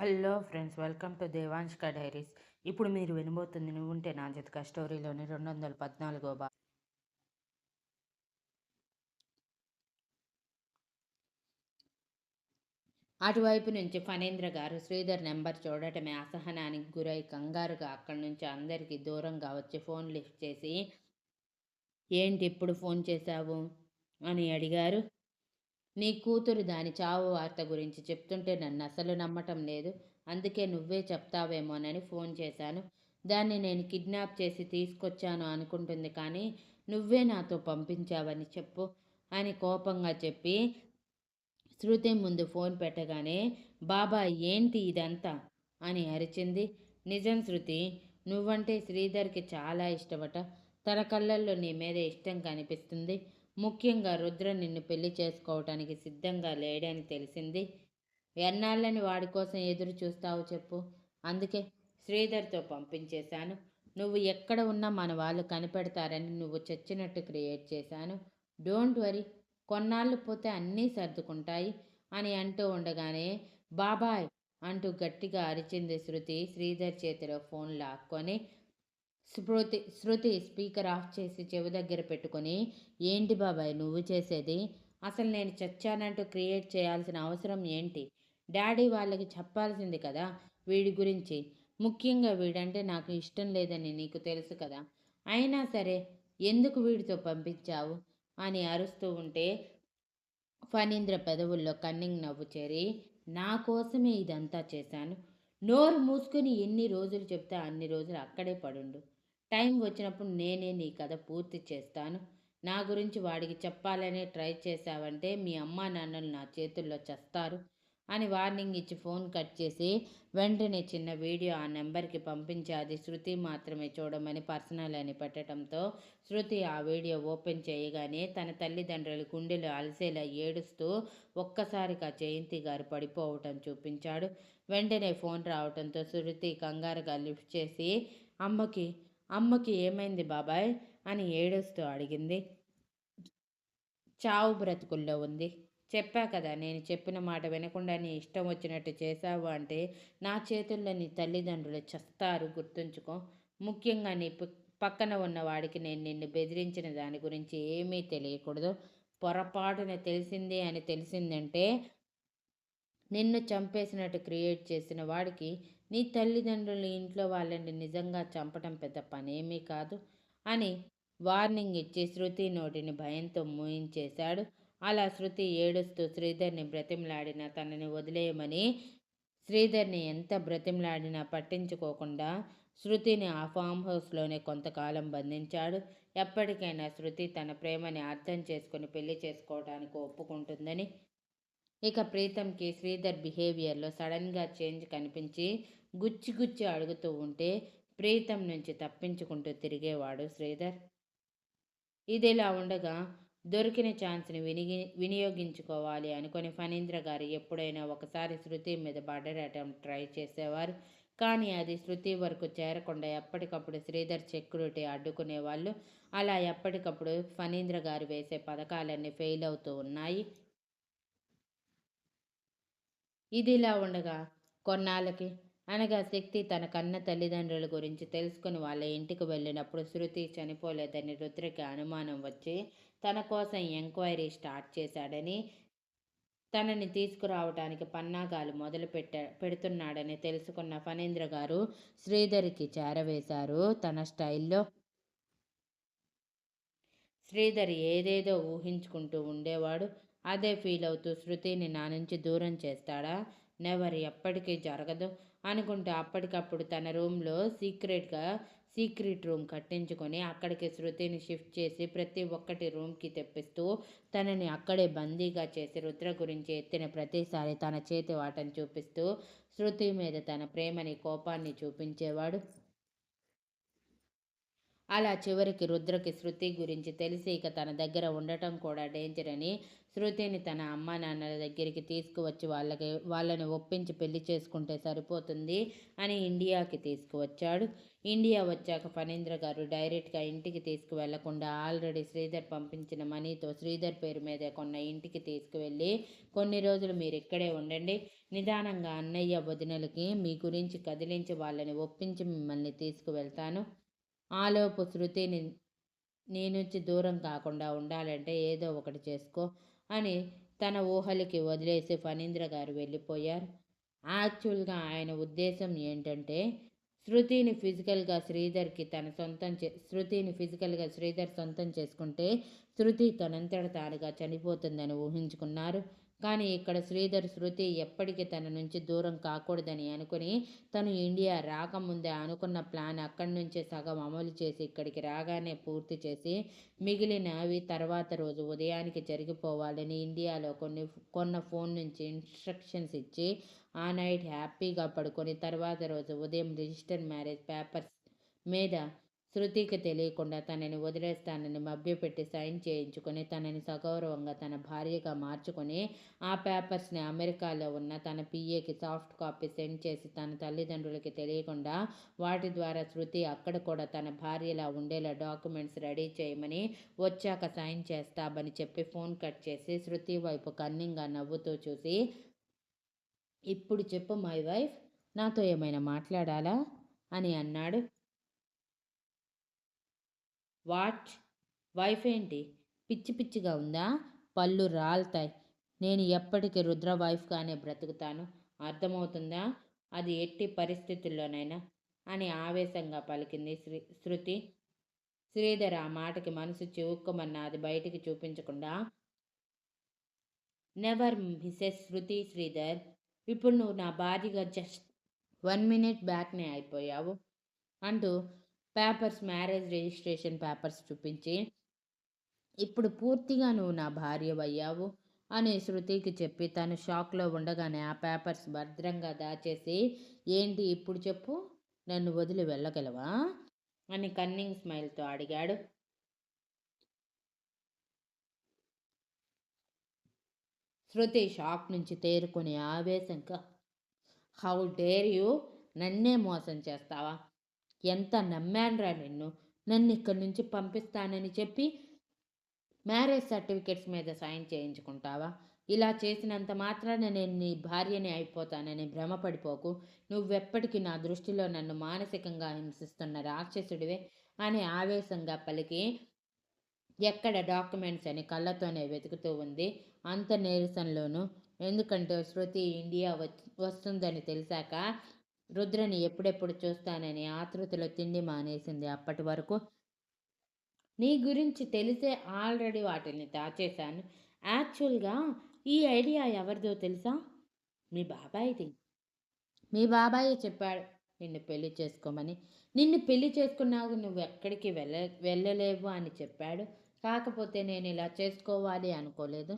Hello friends, welcome to దేవాంష్క diaries. ఇప్పుడు మీరు వినబోతుంది నువ్వుంటే నా జతక స్టోరీలోని 214వ భాగం. అటువైపు నుంచి ఫణీంద్ర గారు శ్రీధర్ నెంబర్ చూడటమే అసహనానికి గురై కంగారుగా అక్కడి నుంచి అందరికీ దూరంగా వచ్చి ఫోన్ లిఫ్ట్ చేసి, ఏంటి ఇప్పుడు ఫోన్ చేశావు అని అడిగారు. నీ కూతురు దాని చావు వార్త గురించి చెప్తుంటే నన్ను అసలు నమ్మటం లేదు. అందుకే నువ్వే చెప్తావేమోనని ఫోన్ చేశాను. దాన్ని నేను కిడ్నాప్ చేసి తీసుకొచ్చాను అనుకుంటుంది, కానీ నువ్వే నాతో పంపించావని చెప్పు అని కోపంగా చెప్పి శృతి ముందు ఫోన్ పెట్టగానే, బాబాయ్ ఏంటి ఇదంతా అని అరిచింది. నిజం శృతి, నువ్వంటే శ్రీధర్కి చాలా ఇష్టమట. తన కళ్ళల్లో నీ మీద ఇష్టం కనిపిస్తుంది. ముఖ్యంగా రుద్ర నిన్ను పెళ్లి చేసుకోవటానికి సిద్ధంగా లేడని తెలిసింది. ఎన్నాళ్ళని వాడి కోసం ఎదురు చూస్తావు చెప్పు. అందుకే శ్రీధర్తో పంపించేశాను. నువ్వు ఎక్కడ ఉన్నా మన వాళ్ళు కనిపెడతారని నువ్వు చచ్చినట్టు క్రియేట్ చేశాను. డోంట్ వరీ, కొన్నాళ్ళు పోతే అన్నీ సర్దుకుంటాయి అని అంటూ ఉండగానే, బాబాయ్ అంటూ గట్టిగా అరిచింది శృతి శ్రీధర్ చేతిలో ఫోన్ లాక్కొని. శృతి స్పీకర్ ఆఫ్ చేసి చెవి దగ్గర పెట్టుకొని, ఏంటి బాబాయ్ నువ్వు చేసేది? అసలు నేను చచ్చానంటూ క్రియేట్ చేయాల్సిన అవసరం ఏంటి? డాడీ వాళ్ళకి చెప్పాల్సింది కదా వీడి గురించి. ముఖ్యంగా వీడంటే నాకు ఇష్టం లేదని నీకు తెలుసు కదా. అయినా సరే ఎందుకు వీడితో పంపించావు అని అరుస్తూ ఉంటే ఫణీంద్ర పెదవుల్లో కన్నింగ్ నవ్వు చేరి, నా కోసమే ఇదంతా చేశాను. నోరు మూసుకొని ఎన్ని రోజులు చెప్తే అన్ని రోజులు అక్కడే పడుండు. టైం వచ్చినప్పుడు నేనే నీ కథ పూర్తి చేస్తాను. నా గురించి వాడికి చెప్పాలనే ట్రై చేశావంటే మీ అమ్మా నాన్నలు నా చేతుల్లో చస్తారు అని వార్నింగ్ ఇచ్చి ఫోన్ కట్ చేసి వెంటనే చిన్న వీడియో ఆ నెంబర్కి పంపించి అది శృతి మాత్రమే చూడమని పర్సనల్ అని పెట్టడంతో శృతి ఆ వీడియో ఓపెన్ చేయగానే తన తల్లిదండ్రులు గుండెలు అలసేలా ఏడుస్తూ ఒక్కసారిగా జయంతి గారు పడిపోవటం చూపించాడు. వెంటనే ఫోన్ రావడంతో శృతి కంగారుగా లిఫ్ట్ చేసి, అమ్మకి అమ్మకి ఏమైంది బాబాయ్ అని ఏడుస్తూ అడిగింది. చావు బ్రతుకుల్లో ఉంది. చెప్పా కదా, నేను చెప్పిన మాట వినకుండా నీ ఇష్టం వచ్చినట్టు చేశావు అంటే నా చేతుల్లో నీ తల్లిదండ్రులు చస్తారు గుర్తుంచుకో. ముఖ్యంగా నీ పక్కన ఉన్న వాడికి నేను నిన్ను బెదిరించిన దాని గురించి ఏమీ తెలియకూడదు. పొరపాటున తెలిసింది అని తెలిసిందంటే నిన్ను చంపేసినట్టు క్రియేట్ చేసిన వాడికి నీ తల్లిదండ్రులు ఇంట్లో వాళ్ళని నిజంగా చంపటం పెద్ద పనేమీ కాదు అని వార్నింగ్ ఇచ్చి శృతి నోటిని భయంతో మూయించేశాడు. అలా శృతి ఏడుస్తూ శ్రీధర్ని బ్రతిమలాడినా తనని వదిలేయమని శ్రీధర్ని ఎంత బ్రతిమలాడినా పట్టించుకోకుండా శృతిని ఆ ఫామ్ హౌస్లోనే కొంతకాలం బంధించాడు. ఎప్పటికైనా శృతి తన ప్రేమని అర్థం చేసుకుని పెళ్లి చేసుకోవడానికి ఒప్పుకుంటుందని. ఇక ప్రీతంకి శ్రీధర్ బిహేవియర్లో సడన్గా చేంజ్ కనిపించి గుచ్చి గుచ్చి అడుగుతూ ఉంటే ప్రీతం నుంచి తప్పించుకుంటూ తిరిగేవాడు శ్రీధర్. ఇదిలా ఉండగా దొరికిన ఛాన్స్ని వినియోగించుకోవాలి అనుకుని ఫణీంద్ర గారు ఎప్పుడైనా ఒకసారి శృతి మీద పడటం ట్రై చేసేవారు. కానీ అది శృతి వరకు చేరకుండా ఎప్పటికప్పుడు శ్రీధర్ సెక్యూరిటీ అడ్డుకునేవాళ్ళు. అలా ఎప్పటికప్పుడు ఫణీంద్ర గారు వేసే పథకాలన్నీ ఫెయిల్ అవుతూ ఉన్నాయి. ఇదిలా ఉండగా కొన్నాళ్ళకి అనగా శక్తి తన కన్న తల్లిదండ్రుల గురించి తెలుసుకుని వాళ్ళ ఇంటికి వెళ్ళినప్పుడు శృతి చనిపోలేదని రుద్రకి అనుమానం వచ్చి తన కోసం ఎంక్వైరీ స్టార్ట్ చేశాడని, తనని తీసుకురావటానికి పన్నాగాలు పెడుతున్నాడని తెలుసుకున్న ఫణీంద్ర గారు శ్రీధర్కి చేరవేశారు తన స్టైల్లో. శ్రీధర్ ఏదేదో ఊహించుకుంటూ ఉండేవాడు. అదే ఫీల్ అవుతూ శృతిని నా నుంచి దూరం చేస్తాడా, నెవర్, ఎప్పటికీ జరగదు అనుకుంటూ అప్పటికప్పుడు తన రూమ్లో సీక్రెట్ రూమ్ కట్టించుకొని అక్కడికి శృతిని షిఫ్ట్ చేసి ప్రతి ఒక్కటి రూమ్కి తెప్పిస్తూ తనని అక్కడే బందీగా చేసి రుద్ర గురించి ఎత్తిన ప్రతిసారి తన చేతి వాటను చూపిస్తూ శృతి మీద తన ప్రేమని కోపాన్ని చూపించేవాడు. అలా చివరికి రుద్రకి శృతి గురించి తెలిసి ఇక తన దగ్గర ఉండటం కూడా డేంజర్ అని శృతిని తన అమ్మా నాన్నల దగ్గరికి తీసుకువచ్చి వాళ్ళని ఒప్పించి పెళ్లి చేసుకుంటే సరిపోతుంది అని ఇండియాకి తీసుకువచ్చాడు. ఇండియా వచ్చాక ఫణీంద్ర గారు డైరెక్ట్గా ఇంటికి తీసుకువెళ్లకుండా ఆల్రెడీ శ్రీధర్ పంపించిన మనీతో శ్రీధర్ పేరు మీద కొన్న ఇంటికి తీసుకువెళ్ళి కొన్ని రోజులు మీరు ఇక్కడే ఉండండి, నిదానంగా అన్నయ్య వదినలకి మీ గురించి కదిలించి వాళ్ళని ఒప్పించి మిమ్మల్ని తీసుకువెళ్తాను, ఆలోపు శృతిని నీ నుంచి దూరం కాకుండా ఉండాలంటే ఏదో ఒకటి చేసుకో అని తన ఊహలకి వదిలేసి ఫణీంద్ర గారు వెళ్ళిపోయారు. యాక్చువల్గా ఆయన ఉద్దేశం ఏంటంటే శృతిని ఫిజికల్గా శ్రీధర్ సొంతం చేసుకుంటే శృతి తనంతట తానుగా చనిపోతుందని ఊహించుకున్నారు. కానీ ఇక్కడ శ్రీధర్ శృతి ఎప్పటికీ తన నుంచి దూరం కాకూడదని అనుకుని తను ఇండియా రాకముందే అనుకున్న ప్లాన్ అక్కడి నుంచే సగం అమలు చేసి ఇక్కడికి రాగానే పూర్తి చేసి మిగిలినవి తర్వాత రోజు ఉదయానికి జరిగిపోవాలని ఇండియాలో కొన్న ఫోన్ నుంచి ఇన్స్ట్రక్షన్స్ ఇచ్చి ఆ నైట్ హ్యాపీగా పడుకొని తర్వాత రోజు ఉదయం రిజిస్టర్ మ్యారేజ్ పేపర్స్ మీద శృతికి తెలియకుండా తనని వదిలేస్తానని మభ్యపెట్టి సైన్ చేయించుకొని తనని సగౌరవంగా తన భార్యగా మార్చుకొని ఆ పేపర్స్ని అమెరికాలో ఉన్న తన పిఏకి సాఫ్ట్ కాపీ సెండ్ చేసి తన తల్లిదండ్రులకి తెలియకుండా వాటి ద్వారా శృతి అక్కడ కూడా తన భార్యలా ఉండేలా డాక్యుమెంట్స్ రెడీ చేయమని వచ్చాక సైన్ చేస్తామని చెప్పి ఫోన్ కట్ చేసి శృతి వైపు కన్నింగా నవ్వుతూ చూసి, ఇప్పుడు చెప్పు మై వైఫ్, నాతో ఏమైనా మాట్లాడాలా అని అన్నాడు. వాట్? వైఫ్ ఏంటి? పిచ్చి పిచ్చిగా ఉందా? పళ్ళు రాల్తాయి. నేను ఎప్పటికీ రుద్ర వైఫ్గానే బ్రతుకుతాను, అర్థమవుతుందా? అది ఎట్టి పరిస్థితుల్లోనైనా అని ఆవేశంగా పలికింది శృతి. శ్రీధర్ ఆ మాటకి మనసు చివుక్కుమన్న అది బయటికి చూపించకుండా, నెవర్ మిసెస్ శృతి శ్రీధర్, ఇప్పుడు నువ్వు నా భార్యగా జస్ట్ 1 మినిట్ బ్యాక్నే అయిపోయావు అంటూ మ్యారేజ్ రిజిస్ట్రేషన్ పేపర్స్ చూపించి, ఇప్పుడు పూర్తిగా నువ్వు నా భార్యవయ్యావు అని శృతికి చెప్పి తను షాక్లో ఉండగానే ఆ పేపర్స్ భద్రంగా దాచేసి, ఏంటి ఇప్పుడు చెప్పు, నన్ను వదిలి వెళ్ళగలవా అని కన్నింగ్ స్మైల్తో అడిగాడు. శృతి షాక్ నుంచి తేరుకుని ఆవేశంగా, హౌ డేర్ యూ, నన్నే మోసం చేస్తావా? ఎంత నమ్మానురా నిన్ను, నన్ను ఇక్కడి నుంచి పంపిస్తానని చెప్పి మ్యారేజ్ సర్టిఫికెట్స్ మీద సైన్ చేయించుకుంటావా? ఇలా చేసినంత మాత్రాన నేను నీ భార్యని అయిపోతానని భ్రమపడిపోకు, నువ్వెప్పటికీ నా దృష్టిలో నన్ను మానసికంగా హింసిస్తున్న రాక్షసుడివే అని ఆవేశంగా పలికి ఎక్కడ డాక్యుమెంట్స్ అని కళ్ళతోనే వెతుకుతూ ఉంది. అంత నీరసంలోనూ, ఎందుకంటే శృతి ఇండియా వస్తుందని తెలిసాక రుద్రని ఎప్పుడెప్పుడు చూస్తానని ఆతృతలో తిండి మానేసింది. అప్పటి వరకు నీ గురించి తెలిసే ఆల్రెడీ వాటిని దాచేశాను. యాక్చువల్గా ఈ ఐడియా ఎవరిదో తెలుసా? మీ బాబాయిది. మీ బాబాయే చెప్పాడు నిన్ను పెళ్లి చేసుకోమని. నిన్ను పెళ్లి చేసుకున్నావు, నువ్వు ఎక్కడికి వెళ్ళలేవు అని చెప్పాడు. కాకపోతే నేను ఇలా చేసుకోవాలి అనుకోలేదు.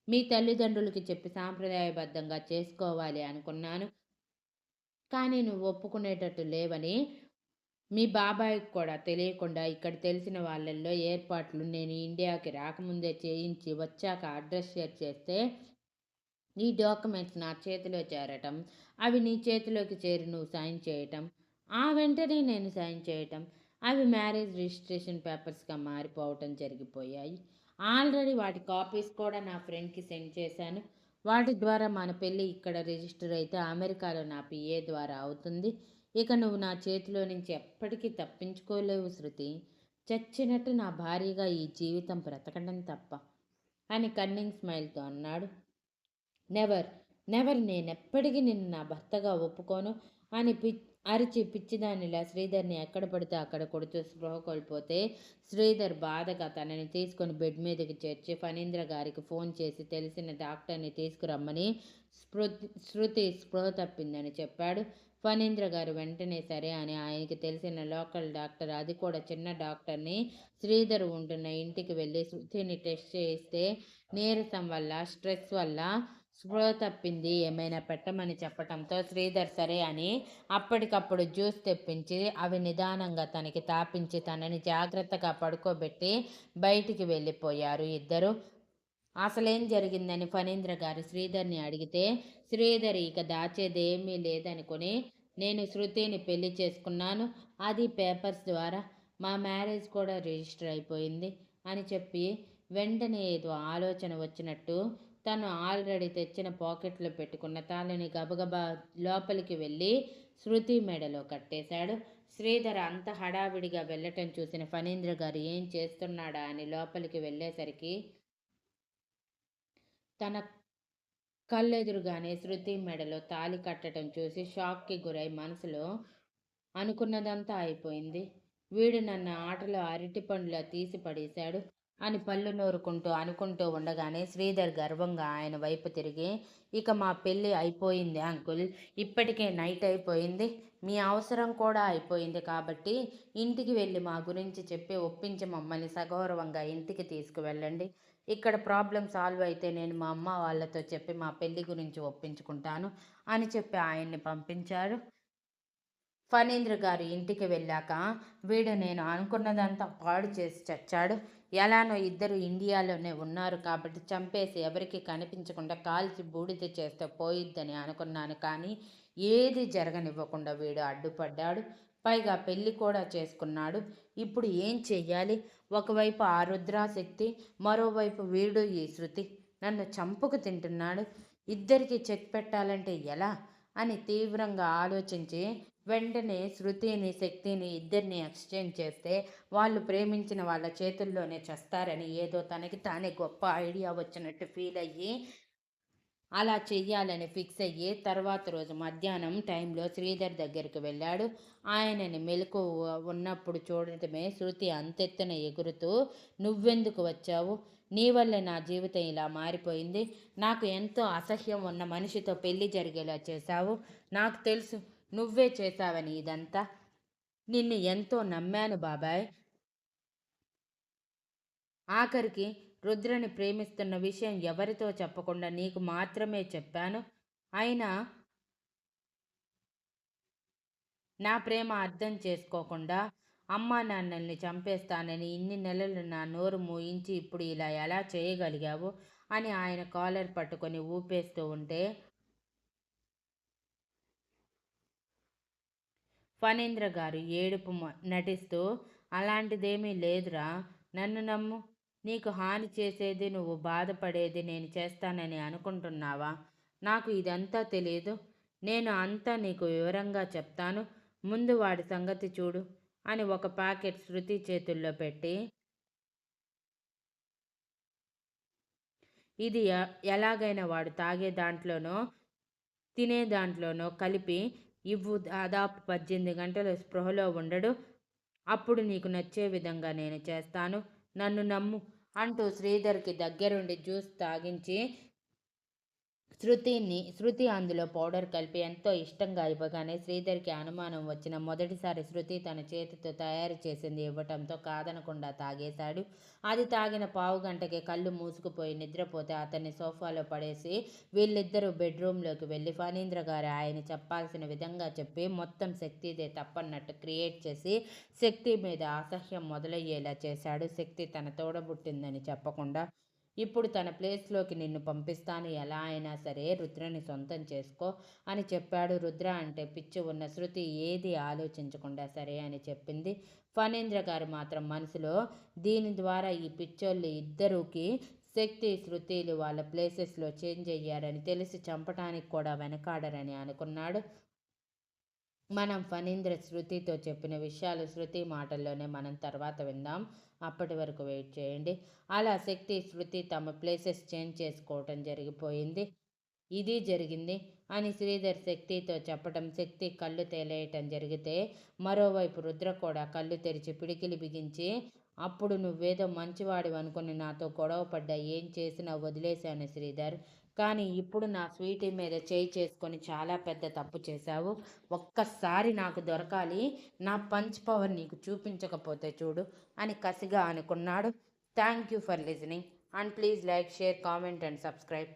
మీ తల్లిదండ్రులకి చెప్పి సాంప్రదాయబద్ధంగా చేసుకోవాలి అనుకున్నాను. కానీ నువ్వు ఒప్పుకునేటట్టు లేవని మీ బాబాయ్కి కూడా తెలియకుండా ఇక్కడ తెలిసిన వాళ్ళల్లో ఏర్పాట్లు నేను ఇండియాకి రాకముందే చేయించి వచ్చాక అడ్రస్ షేర్ చేస్తే ఈ డాక్యుమెంట్స్ నా చేతిలో చేరటం, అవి నీ చేతిలోకి చేరి నువ్వు సైన్ చేయటం, ఆ వెంటనే నేను సైన్ చేయటం, అవి మ్యారేజ్ రిజిస్ట్రేషన్ పేపర్స్గా మారిపోవటం జరిగిపోయాయి. ఆల్రెడీ వాటి కాపీస్ కూడా నా ఫ్రెండ్కి సెండ్ చేశాను. వాటి ద్వారా మన పెళ్ళి ఇక్కడ రిజిస్టర్ అయితే అమెరికాలో నా పిఏ ద్వారా అవుతుంది. ఇక నువ్వు నా చేతిలో నుంచి ఎప్పటికీ తప్పించుకోలేవు శృతి. చచ్చినట్టు నా భార్యగా ఈ జీవితం బ్రతకడం తప్ప అని కన్నింగ్ స్మైల్తో అన్నాడు. నెవర్ నెవర్, నేనెప్పటికీ నిన్ను నా భర్తగా ఒప్పుకోను అని అరిచి పిచ్చిదానిలా శ్రీధర్ని ఎక్కడ పడితే అక్కడ కొడుతూ స్పృహ కోల్పోతే శ్రీధర్ బాధగా తనని తీసుకొని బెడ్ మీదకి చేర్చి ఫణీంద్ర గారికి ఫోన్ చేసి తెలిసిన డాక్టర్ని తీసుకురమ్మని శృతి స్పృహ తప్పిందని చెప్పాడు. ఫణీంద్ర గారు వెంటనే సరే అని ఆయనకి తెలిసిన లోకల్ డాక్టర్, అది కూడా చిన్న డాక్టర్ని శ్రీధర్ ఉంటున్న ఇంటికి వెళ్ళి శృతిని టెస్ట్ చేయిస్తే నీరసం వల్ల స్ట్రెస్ వల్ల స్పృహ తప్పింది, ఏమైనా పెట్టమని చెప్పటంతో శ్రీధర్ సరే అని అప్పటికప్పుడు జ్యూస్ తెప్పించి అవి నిదానంగా తనకి తాపించి తనని జాగ్రత్తగా పడుకోబెట్టి బయటికి వెళ్ళిపోయారు ఇద్దరు. అసలేం జరిగిందని ఫణీంద్ర గారు శ్రీధర్‌ని అడిగితే, శ్రీధర్ ఇక దాచేదేమీ లేదనుకుని, నేను శృతిని పెళ్లి చేసుకున్నాను. అది పేపర్స్ ద్వారా. మా మ్యారేజ్ కూడా రిజిస్టర్ అయిపోయింది అని చెప్పి, వెంటనే ఏదో ఆలోచన వచ్చినట్టు తను ఆల్రెడీ తెచ్చిన పాకెట్‌లో పెట్టుకున్న తాళిని గబగబా లోపలికి వెళ్ళి శృతి మెడలో కట్టేశాడు. శ్రీధర్ అంత హడావిడిగా వెళ్ళటం చూసిన ఫణీంద్ర గారు ఏం చేస్తున్నాడా అని లోపలికి వెళ్ళేసరికి తన కళ్ళెదురుగానే శృతి మెడలో తాళి కట్టటం చూసి షాక్‌కి గురై మనసులో అనుకున్నదంతా అయిపోయింది. వీడు నన్ను ఆటలో అరటిపండులా తీసి పడేశాడు అని పళ్ళు నూరుకుంటూ అనుకుంటూ ఉండగానే శ్రీధర్ గర్వంగా ఆయన వైపు తిరిగి, ఇక మా పెళ్ళి అయిపోయింది అంకుల్. ఇప్పటికే నైట్ అయిపోయింది. మీ అవసరం కూడా అయిపోయింది కాబట్టి ఇంటికి వెళ్ళి మా గురించి చెప్పి ఒప్పించి మమ్మల్ని సగౌరవంగా ఇంటికి తీసుకువెళ్ళండి. ఇక్కడ ప్రాబ్లమ్ సాల్వ్ అయితే నేను మా అమ్మ వాళ్ళతో చెప్పి మా పెళ్లి గురించి ఒప్పించుకుంటాను అని చెప్పి ఆయన్ని పంపించారు. ఫణీంద్ర గారు ఇంటికి వెళ్ళాక, వీడు నేను అనుకున్నదంతా పాడు చేసి చచ్చాడు. ఎలానో ఇద్దరు ఇండియాలోనే ఉన్నారు కాబట్టి చంపేసి ఎవరికీ కనిపించకుండా కాల్చి బూడిద చేస్తే పోయిద్దని అనుకున్నాను కానీ, ఏది జరగనివ్వకుండా వీడు అడ్డుపడ్డాడు. పైగా పెళ్లి కూడా చేసుకున్నాడు. ఇప్పుడు ఏం చెయ్యాలి? ఒకవైపు ఆ రుద్రాశక్తి, మరోవైపు వీడు ఈ శృతి. నన్ను చంపుకు తింటున్నాడు. ఇద్దరికీ చెక్ పెట్టాలంటే ఎలా? అని తీవ్రంగా ఆలోచించి వెంటనే శృతిని, శక్తిని ఇద్దరిని ఎక్స్చేంజ్ చేస్తే వాళ్ళు ప్రేమించిన వాళ్ళ చేతుల్లోనే చస్తారని ఏదో తనకి తానే గొప్ప ఐడియా వచ్చినట్టు ఫీల్ అయ్యి అలా చెయ్యాలని ఫిక్స్ అయ్యి తర్వాత రోజు మధ్యాహ్నం టైంలో శ్రీధర్ దగ్గరికి వెళ్ళాడు. ఆయనని మెలకువ ఉన్నప్పుడు చూడటమే శృతి అంతెత్తున ఎగురుతూ, నువ్వెందుకు వచ్చావు? నీ వల్లే నా జీవితం ఇలా మారిపోయింది. నాకు ఎంతో అసహ్యం ఉన్న మనిషితో పెళ్లి జరిగేలా చేశావు. నాకు తెలుసు నువ్వే చేశావని ఇదంతా. నిన్ను ఎంతో నమ్మాను బాబాయ్. ఆఖరికి రుద్రని ప్రేమిస్తున్న విషయం ఎవరితో చెప్పకుండా నీకు మాత్రమే చెప్పాను. అయినా నా ప్రేమ అర్థం చేసుకోకుండా అమ్మా నాన్నల్ని చంపేస్తానని ఇన్ని నెలలు నా నోరు మూయించి ఇప్పుడు ఇలా ఎలా చేయగలిగావు అని ఆయన కాలర్ పట్టుకొని ఊపేస్తూ ఉంటే ఫణీంద్ర గారు ఏడుపు నటిస్తూ, అలాంటిదేమీ లేదురా. నన్ను నమ్ము. నీకు హాని చేసేది, నువ్వు బాధపడేది నేను చేస్తానని అనుకుంటున్నావా? నాకు ఇదంతా తెలీదు. నేను అంతా నీకు వివరంగా చెప్తాను. ముందు వాడి సంగతి చూడు అని ఒక ప్యాకెట్ శృతి చేతుల్లో పెట్టి, ఇది ఎలాగైనా వాడు తాగే దాంట్లోనో, తినే దాంట్లోనో కలిపి ఇవ్వు. దాదాపు 18 గంటలు స్పృహలో ఉండడు. అప్పుడు నీకు నచ్చే విధంగా నేను చేస్తాను. నన్ను నమ్ము అంటూ శ్రీధర్‌కి దగ్గరుండి జ్యూస్ తాగించి శృతి అందులో పౌడర్ కలిపి ఎంతో ఇష్టంగా ఇవ్వగానే శ్రీధర్‌కి అనుమానం వచ్చిన మొదటిసారి శృతి తన చేతితో తయారు చేసింది ఇవ్వటంతో కాదనకుండా తాగేశాడు. అది తాగిన పావుగంటకే కళ్ళు మూసుకుపోయి నిద్రపోతే అతన్ని సోఫాలో పడేసి వీళ్ళిద్దరూ బెడ్‌రూమ్‌లోకి వెళ్ళి ఫణీంద్ర గారు ఆయన చెప్పాల్సిన విధంగా చెప్పి మొత్తం శక్తిదే తప్పన్నట్టు క్రియేట్ చేసి శక్తి మీద అసహ్యం మొదలయ్యేలా చేశాడు. శక్తి తన తోడబుట్టిందని చెప్పకుండా ఇప్పుడు తన ప్లేస్‌లోకి నిన్ను పంపిస్తాను. ఎలా అయినా సరే రుద్రని సొంతం చేసుకో అని చెప్పాడు. రుద్ర అంటే పిచ్చి ఉన్న శృతి ఏదీ ఆలోచించకుండా సరే అని చెప్పింది. ఫణీంద్ర గారు మాత్రం మనసులో దీని ద్వారా ఈ పిచ్చోళ్ళు ఇద్దరూకి శక్తి, శృతిలు వాళ్ళ ప్లేసెస్‌లో చేంజ్ అయ్యారని తెలిసి చంపటానికి కూడా వెనకాడరని అనుకున్నాడు. మనం ఫణీంద్ర శృతితో చెప్పిన విషయాలు శృతి మాటల్లోనే మనం తర్వాత విందాం. అప్పటి వరకు వెయిట్ చేయండి. అలా శక్తి, శృతి తమ ప్లేసెస్ చేంజ్ చేసుకోవటం జరిగిపోయింది. ఇది జరిగింది అని శ్రీధర్ శక్తితో చెప్పటం, శక్తి కళ్ళు తేలేయటం జరిగితే మరోవైపు రుద్ర కూడా కళ్ళు తెరిచి పిడికిలి బిగించి, అప్పుడు నువ్వేదో మంచివాడివనుకుని నాతో గొడవ పడ్డా ఏం చేసినా వదిలేశాను శ్రీధర్. కానీ ఇప్పుడు నా స్వీటీ మీద చేయి చేసుకొని చాలా పెద్ద తప్పు చేశావు. ఒక్కసారి నాకు దొరకాలి. నా పంచ్ పవర్ నీకు చూపించకపోతే చూడు అని కసిగా అనుకున్నాడు. Thank you for listening and please like, share, comment and subscribe.